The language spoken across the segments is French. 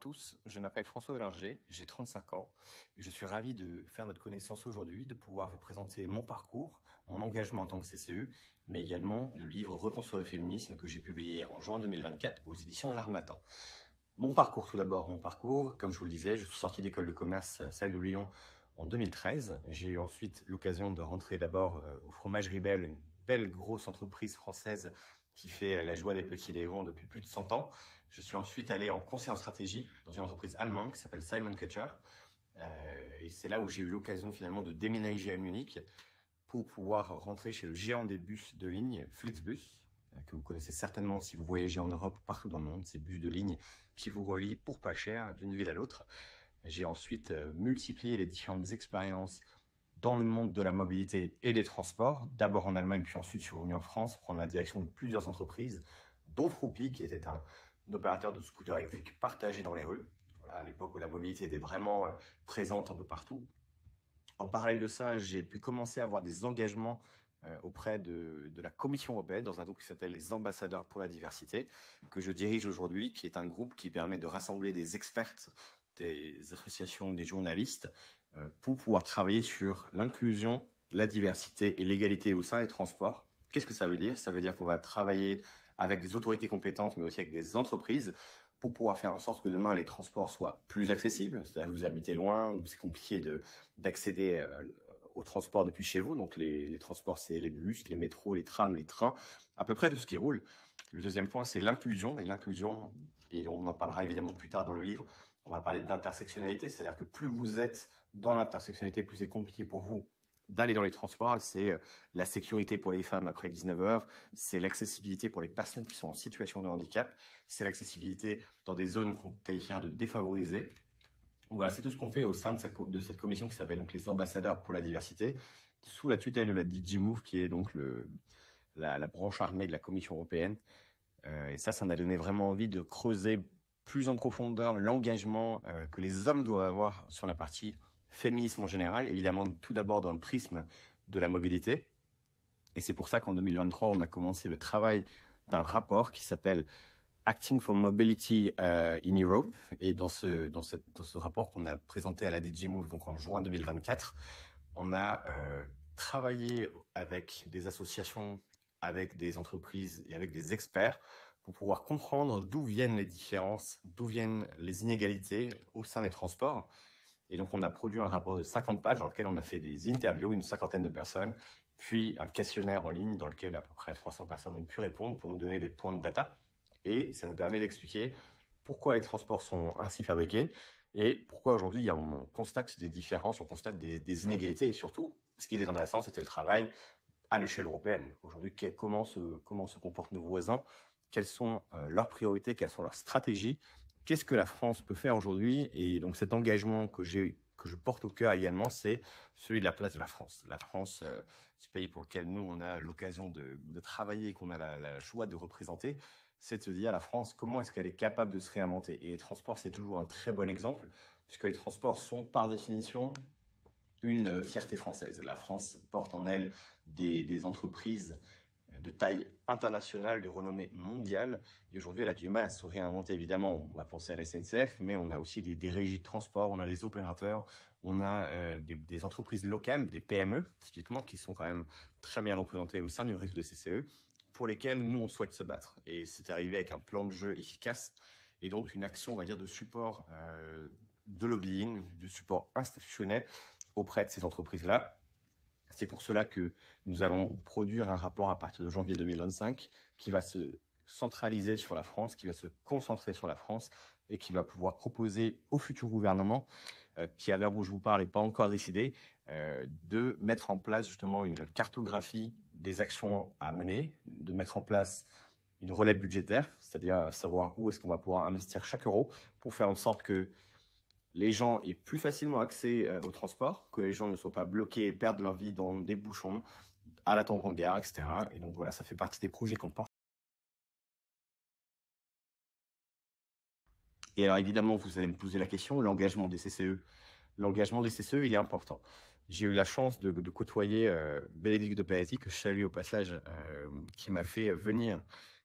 tous, je m'appelle François Olinger, j'ai 35 ans et je suis ravi de faire votre connaissance aujourd'hui, de pouvoir vous présenter mon parcours, mon engagement en tant que CCE, mais également le livre Reconstruire le féminisme que j'ai publié en juin 2024 aux éditions de l'Harmattan. Mon parcours tout d'abord, mon parcours, comme je vous le disais, je suis sorti d'école de commerce celle de Lyon en 2013. J'ai eu ensuite l'occasion de rentrer d'abord au Fromagerie Belle, une belle grosse entreprise française qui fait la joie des petits léons depuis plus de 100 ans. Je suis ensuite allé en conseil en stratégie dans une entreprise allemande qui s'appelle Simon Kucher. Et c'est là où j'ai eu l'occasion finalement de déménager à Munich pour pouvoir rentrer chez le géant des bus de ligne, Flixbus, que vous connaissez certainement si vous voyagez en Europe, partout dans le monde, ces bus de ligne qui vous relient pour pas cher d'une ville à l'autre. J'ai ensuite multiplié les différentes expériences dans le monde de la mobilité et des transports, d'abord en Allemagne, puis ensuite je suis revenu en France, prendre la direction de plusieurs entreprises, dont Froupi, qui était un opérateur de scooters électriques partagés dans les rues, voilà, à l'époque où la mobilité était vraiment présente un peu partout. En parallèle de ça, j'ai pu commencer à avoir des engagements auprès de la Commission européenne dans un groupe qui s'appelle les Ambassadeurs pour la diversité, que je dirige aujourd'hui, qui est un groupe qui permet de rassembler des experts, des associations, des journalistes, pour pouvoir travailler sur l'inclusion, la diversité et l'égalité au sein des transports. Qu'est-ce que ça veut dire? Ça veut dire qu'on va travailler avec des autorités compétentes, mais aussi avec des entreprises, pour pouvoir faire en sorte que demain les transports soient plus accessibles. C'est-à-dire que vous habitez loin, ou c'est compliqué d'accéder au transport depuis chez vous. Donc les transports, c'est les bus, les métros, les trams, les trains, à peu près tout ce qui roule. Le deuxième point, c'est l'inclusion. Et l'inclusion, et on en parlera évidemment plus tard dans le livre, on va parler d'intersectionnalité. C'est-à-dire que plus vous êtes dans l'intersectionnalité, plus c'est compliqué pour vous d'aller dans les transports. C'est la sécurité pour les femmes après 19 heures, c'est l'accessibilité pour les personnes qui sont en situation de handicap, c'est l'accessibilité dans des zones qu'on qualifie de défavorisées. Voilà, c'est tout ce qu'on fait au sein de cette commission qui s'appelle donc les ambassadeurs pour la diversité, sous la tutelle de la DG Move, qui est donc la branche armée de la Commission européenne. Et ça m'a donné vraiment envie de creuser plus en profondeur l'engagement que les hommes doivent avoir sur la partie féminisme en général, évidemment tout d'abord dans le prisme de la mobilité. Et c'est pour ça qu'en 2023, on a commencé le travail d'un rapport qui s'appelle Acting for Mobility in Europe. Et dans ce rapport qu'on a présenté à la DG Move donc en juin 2024, on a travaillé avec des associations, avec des entreprises et avec des experts pour pouvoir comprendre d'où viennent les différences, d'où viennent les inégalités au sein des transports. Et donc, on a produit un rapport de 50 pages dans lequel on a fait des interviews, une cinquantaine de personnes, puis un questionnaire en ligne dans lequel à peu près 300 personnes ont pu répondre pour nous donner des points de data. Et ça nous permet d'expliquer pourquoi les transports sont ainsi fabriqués et pourquoi aujourd'hui on constate des différences, on constate des inégalités. Et surtout, ce qui est intéressant, c'était le travail à l'échelle européenne. Aujourd'hui, comment se comportent nos voisins, quelles sont leurs priorités, quelles sont leurs stratégies, qu'est-ce que la France peut faire aujourd'hui. Et donc cet engagement que je porte au cœur également, c'est celui de la place de la France. La France, ce pays pour lequel nous, on a l'occasion de travailler, qu'on a la joie de représenter, c'est de se dire, la France, comment est-ce qu'elle est capable de se réinventer? Et les transports, c'est toujours un très bon exemple, puisque les transports sont par définition une fierté française. La France porte en elle des entreprises de taille internationale, de renommée mondiale. Et aujourd'hui, elle a du mal à se réinventer, évidemment. On va penser à la SNCF, mais on a aussi des régies de transport, on a des opérateurs, on a des entreprises locales, des PME, typiquement, qui sont quand même très bien représentées au sein du réseau de CCE, pour lesquelles nous, on souhaite se battre. Et c'est arrivé avec un plan de jeu efficace et donc une action, on va dire, de support de lobbying, de support institutionnel auprès de ces entreprises-là. C'est pour cela que nous allons produire un rapport à partir de janvier 2025 qui va se centraliser sur la France, qui va se concentrer sur la France et qui va pouvoir proposer au futur gouvernement, qui à l'heure où je vous parle n'est pas encore décidé, de mettre en place justement une cartographie des actions à mener, de mettre en place une relève budgétaire, c'est-à-dire savoir où est-ce qu'on va pouvoir investir chaque euro pour faire en sorte que les gens aient plus facilement accès au transport, que les gens ne soient pas bloqués et perdent leur vie dans des bouchons, à l'attendre en gare, etc. Et donc voilà, ça fait partie des projets qu'on porte. Et alors évidemment, vous allez me poser la question, l'engagement des CCE. L'engagement des CCE, il est important. J'ai eu la chance de côtoyer Bénédicte de Paletti, que je salue au passage, qui m'a fait venir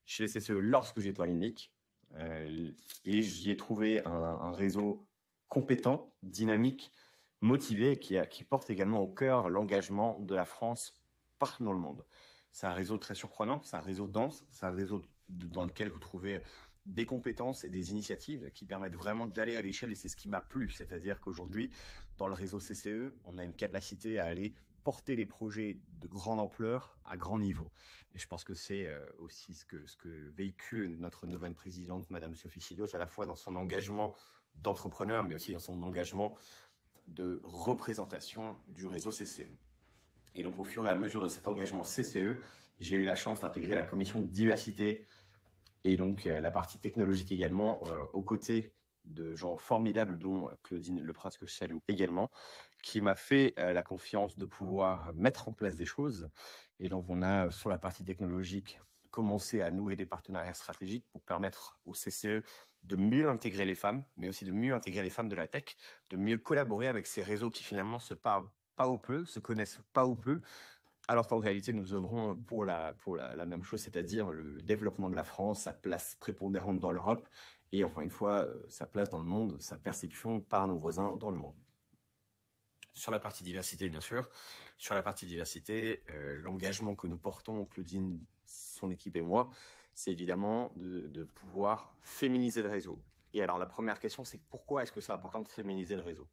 chez les CCE lorsque j'étais en clinique. Et j'y ai trouvé un réseau compétent, dynamique, motivé, qui porte également au cœur l'engagement de la France partout dans le monde. C'est un réseau très surprenant, c'est un réseau dense, c'est un réseau dans lequel vous trouvez des compétences et des initiatives qui permettent vraiment d'aller à l'échelle, et c'est ce qui m'a plu. C'est-à-dire qu'aujourd'hui, dans le réseau CCE, on a une capacité à aller porter les projets de grande ampleur à grand niveau. Et je pense que c'est aussi ce que véhicule notre nouvelle présidente, Madame Sophie Silos, à la fois dans son engagement d'entrepreneur, mais aussi dans son engagement de représentation du réseau CCE. Et donc, au fur et à mesure de cet engagement CCE, j'ai eu la chance d'intégrer la commission de diversité et donc la partie technologique également, aux côtés de gens formidables, dont Claudine Leprince, que je salue également, qui m'a fait la confiance de pouvoir mettre en place des choses. Et donc, on a, sur la partie technologique, commencé à nouer des partenariats stratégiques pour permettre au CCE de mieux intégrer les femmes, mais aussi de mieux intégrer les femmes de la tech, de mieux collaborer avec ces réseaux qui finalement se parlent pas ou peu, se connaissent pas ou peu, alors qu'en réalité, nous œuvrons pour la même chose, c'est-à-dire le développement de la France, sa place prépondérante dans l'Europe, et enfin une fois, sa place dans le monde, sa perception par nos voisins dans le monde. Sur la partie diversité, bien sûr, sur la partie diversité, l'engagement que nous portons, Claudine, son équipe et moi, c'est évidemment de pouvoir féminiser le réseau. Et alors la première question, c'est pourquoi est-ce que c'est important de féminiser le réseau?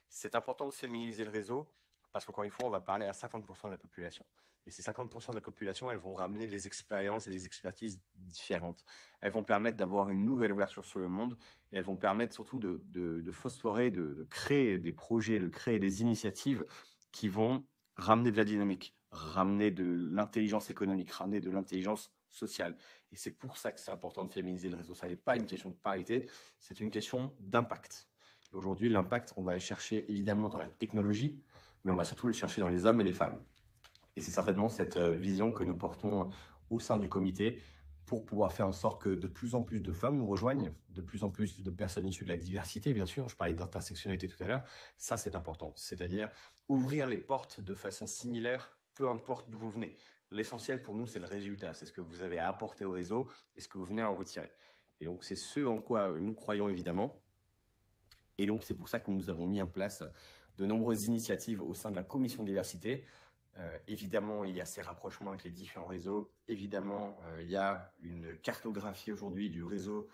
C'est important de féminiser le réseau parce qu'encore une fois, on va parler à 50% de la population. Et ces 50% de la population, elles vont ramener des expériences et des expertises différentes. Elles vont permettre d'avoir une nouvelle ouverture sur le monde, et elles vont permettre surtout de phosphorer, de créer des projets, de créer des initiatives qui vont ramener de la dynamique, ramener de l'intelligence économique, ramener de l'intelligence sociale. Et c'est pour ça que c'est important de féminiser le réseau. Ça n'est pas une question de parité, c'est une question d'impact. Aujourd'hui, l'impact, on va le chercher évidemment dans la technologie, mais on va surtout le chercher dans les hommes et les femmes. Et c'est certainement cette vision que nous portons au sein du comité pour pouvoir faire en sorte que de plus en plus de femmes nous rejoignent, de plus en plus de personnes issues de la diversité, bien sûr. Je parlais d'intersectionnalité tout à l'heure. Ça, c'est important. C'est-à-dire ouvrir les portes de façon similaire, peu importe d'où vous venez. L'essentiel pour nous, c'est le résultat. C'est ce que vous avez à apporter au réseau et ce que vous venez à en retirer. Et donc, c'est ce en quoi nous croyons évidemment. Et donc, c'est pour ça que nous avons mis en place de nombreuses initiatives au sein de la commission diversité. Évidemment, il y a ces rapprochements avec les différents réseaux. Évidemment, il y a une cartographie aujourd'hui du réseau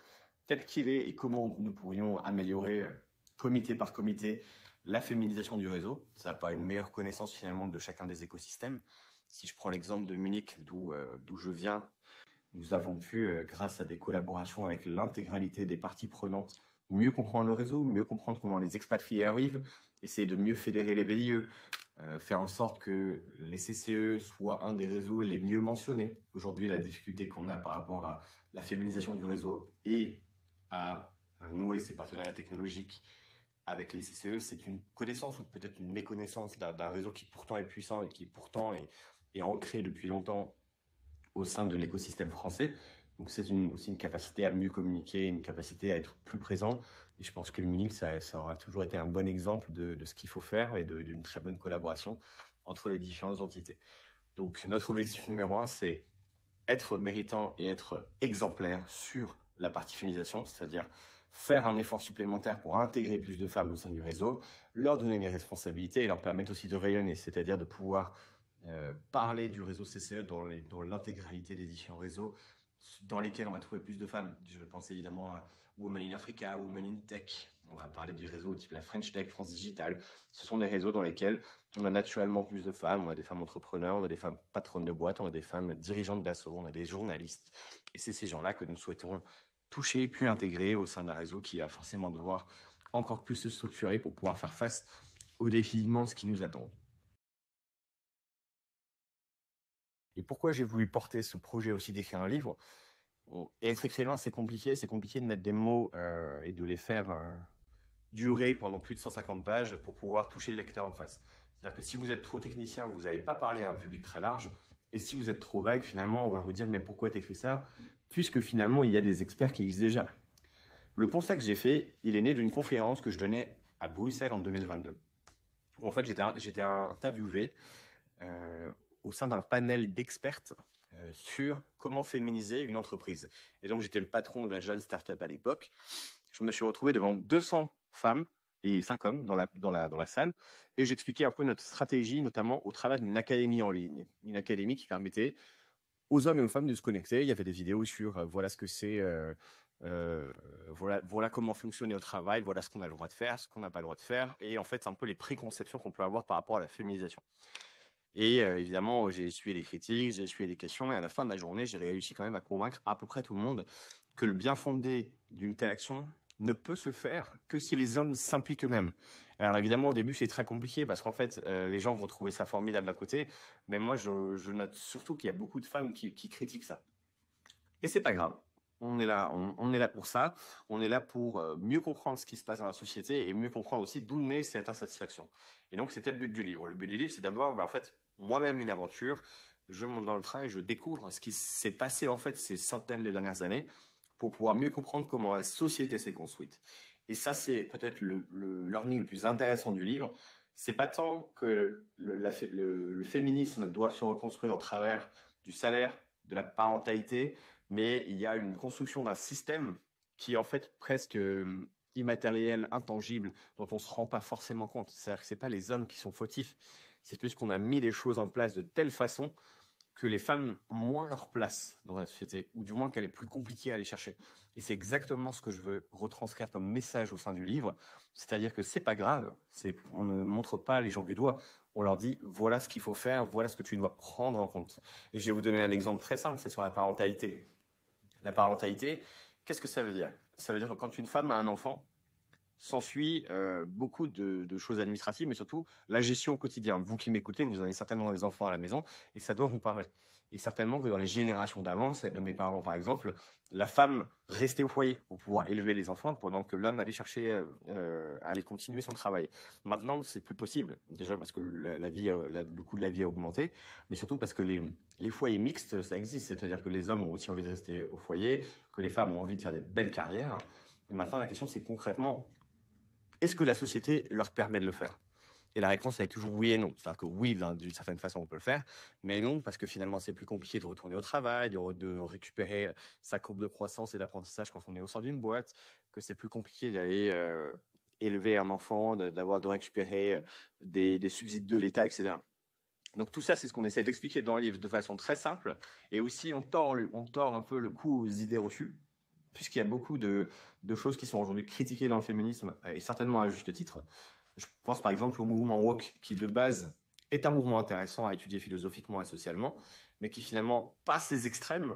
tel qu'il est et comment nous pourrions améliorer, comité par comité, la féminisation du réseau. Ça n'a pas une meilleure connaissance finalement de chacun des écosystèmes. Si je prends l'exemple de Munich, d'où je viens, nous avons pu, grâce à des collaborations avec l'intégralité des parties prenantes, mieux comprendre le réseau, mieux comprendre comment les expatriés arrivent, essayer de mieux fédérer les VIE, faire en sorte que les CCE soient un des réseaux les mieux mentionnés. Aujourd'hui, la difficulté qu'on a par rapport à la féminisation du réseau et à nouer ces partenariats technologiques avec les CCE, c'est une connaissance ou peut-être une méconnaissance d'un réseau qui pourtant est puissant et qui pourtant est ancré depuis longtemps au sein de l'écosystème français. Donc c'est aussi une capacité à mieux communiquer, une capacité à être plus présent. Et je pense que le Munich, ça aura toujours été un bon exemple de ce qu'il faut faire et d'une très bonne collaboration entre les différentes entités. Donc notre objectif numéro 1, c'est être méritant et être exemplaire sur la partie féminisation, c'est-à-dire faire un effort supplémentaire pour intégrer plus de femmes au sein du réseau, leur donner des responsabilités et leur permettre aussi de rayonner, c'est-à-dire de pouvoir parler du réseau CCE dans l'intégralité des différents réseaux dans lesquels on va trouver plus de femmes. Je pense évidemment à Women in Africa, Women in Tech. On va parler du réseau type la French Tech, France Digital. Ce sont des réseaux dans lesquels on a naturellement plus de femmes. On a des femmes entrepreneurs, on a des femmes patronnes de boîtes, on a des femmes dirigeantes d'assaut, on a des journalistes. Et c'est ces gens-là que nous souhaitons toucher puis intégrer au sein d'un réseau qui va forcément devoir encore plus se structurer pour pouvoir faire face aux défis immenses qui nous attendent. Et pourquoi j'ai voulu porter ce projet aussi d'écrire un livre? Et être excellent, c'est compliqué de mettre des mots et de les faire durer pendant plus de 150 pages pour pouvoir toucher le lecteur en face. C'est-à-dire que si vous êtes trop technicien, vous n'allez pas parler à un public très large. Et si vous êtes trop vague, finalement, on va vous dire mais pourquoi tu écris ça? Puisque finalement, il y a des experts qui existent déjà. Le constat que j'ai fait, il est né d'une conférence que je donnais à Bruxelles en 2022. Où en fait, j'étais interviewé au sein d'un panel d'expertes sur comment féminiser une entreprise. Et donc, j'étais le patron de la jeune start-up à l'époque. Je me suis retrouvé devant 200 femmes et 5 hommes dans la salle, et j'expliquais un peu notre stratégie, notamment au travers d'une académie en ligne. Une académie qui permettait aux hommes et aux femmes de se connecter. Il y avait des vidéos sur voilà ce que c'est, voilà comment fonctionner au travail, voilà ce qu'on a le droit de faire, ce qu'on n'a pas le droit de faire, et en fait, c'est un peu les préconceptions qu'on peut avoir par rapport à la féminisation. Et évidemment, j'ai essuyé les critiques, j'ai essuyé les questions, et à la fin de la journée, j'ai réussi quand même à convaincre à peu près tout le monde que le bien fondé d'une telle action ne peut se faire que si les hommes s'impliquent eux-mêmes. Alors évidemment, au début, c'est très compliqué parce qu'en fait, les gens vont trouver ça formidable d'un côté, mais moi, je note surtout qu'il y a beaucoup de femmes qui critiquent ça. Et c'est pas grave. On est là, on est là pour ça. On est là pour mieux comprendre ce qui se passe dans la société et mieux comprendre aussi d'où naît cette insatisfaction. Et donc, c'était le but du livre. Le but du livre, c'est d'abord, en fait, moi-même une aventure. Je monte dans le train et je découvre ce qui s'est passé, en fait, ces centaines de dernières années pour pouvoir mieux comprendre comment la société s'est construite. Et ça, c'est peut-être le learning le plus intéressant du livre. C'est pas tant que le féminisme doit se reconstruire au travers du salaire, de la parentalité, mais il y a une construction d'un système qui est en fait presque immatériel, intangible, dont on ne se rend pas forcément compte. C'est-à-dire que ce n'est pas les hommes qui sont fautifs, c'est plus qu'on a mis les choses en place de telle façon que les femmes ont moins leur place dans la société, ou du moins qu'elle est plus compliquée à aller chercher. Et c'est exactement ce que je veux retranscrire comme message au sein du livre, c'est-à-dire que c'est pas grave, on ne montre pas les gens du doigt, on leur dit voilà ce qu'il faut faire, voilà ce que tu dois prendre en compte. Et je vais vous donner un exemple très simple, c'est sur la parentalité. La parentalité, qu'est-ce que ça veut dire? Ça veut dire que quand une femme a un enfant, s'ensuit beaucoup de choses administratives, mais surtout la gestion au quotidien. Vous qui m'écoutez, vous avez certainement des enfants à la maison et ça doit vous parler. Et certainement que dans les générations d'avant, celles de mes parents par exemple, la femme restait au foyer pour pouvoir élever les enfants pendant que l'homme allait chercher, allait continuer son travail. Maintenant, c'est plus possible. Déjà parce que le coût de la vie a augmenté, mais surtout parce que les foyers mixtes, ça existe. C'est-à-dire que les hommes ont aussi envie de rester au foyer, que les femmes ont envie de faire des belles carrières. Et maintenant, la question, c'est concrètement, est-ce que la société leur permet de le faire? Et la réponse est toujours oui et non. C'est-à-dire que oui, d'une certaine façon, on peut le faire, mais non, parce que finalement, c'est plus compliqué de retourner au travail, de récupérer sa courbe de croissance et d'apprentissage quand on est au sein d'une boîte, que c'est plus compliqué d'aller élever un enfant, de récupérer des subsides de l'État, etc. Donc tout ça, c'est ce qu'on essaie d'expliquer dans le livre de façon très simple. Et aussi, on tord un peu le cou aux idées reçues, puisqu'il y a beaucoup de choses qui sont aujourd'hui critiquées dans le féminisme, et certainement à juste titre. Je pense par exemple au mouvement woke, qui de base est un mouvement intéressant à étudier philosophiquement et socialement, mais qui finalement, par ses extrêmes,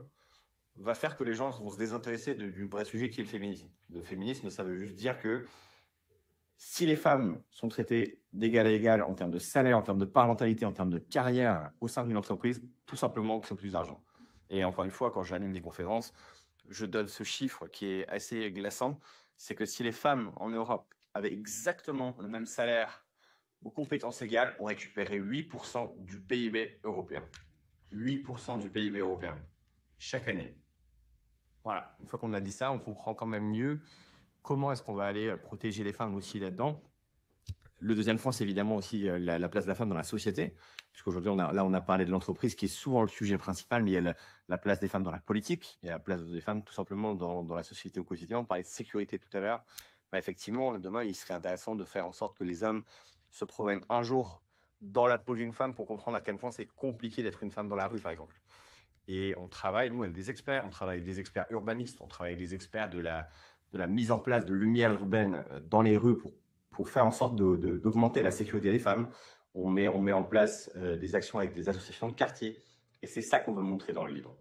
va faire que les gens vont se désintéresser du vrai sujet qui est le féminisme. Le féminisme, ça veut juste dire que si les femmes sont traitées d'égal à égal en termes de salaire, en termes de parentalité, en termes de carrière au sein d'une entreprise, tout simplement que c'est plus d'argent. Et encore une fois, quand j'anime des conférences, je donne ce chiffre qui est assez glaçant, c'est que si les femmes en Europe avaient exactement le même salaire aux compétences égales, on récupérait 8% du PIB européen. 8% du PIB européen, chaque année. Voilà, une fois qu'on a dit ça, on comprend quand même mieux comment est-ce qu'on va aller protéger les femmes aussi là-dedans. Le deuxième point, c'est évidemment aussi la place de la femme dans la société, puisqu'aujourd'hui, on a parlé de l'entreprise qui est souvent le sujet principal, mais il y a la place des femmes dans la politique, il y a la place des femmes tout simplement dans la société au quotidien. On parlait de sécurité tout à l'heure. Bah, effectivement, demain, il serait intéressant de faire en sorte que les hommes se promènent un jour dans la peau d'une femme pour comprendre à quel point c'est compliqué d'être une femme dans la rue, par exemple. Et on travaille, nous, avec des experts, on travaille avec des experts urbanistes, on travaille avec des experts de la mise en place de lumière urbaine dans les rues pour faire en sorte d'augmenter la sécurité des femmes. On met en place des actions avec des associations de quartier. Et c'est ça qu'on veut montrer dans le livre.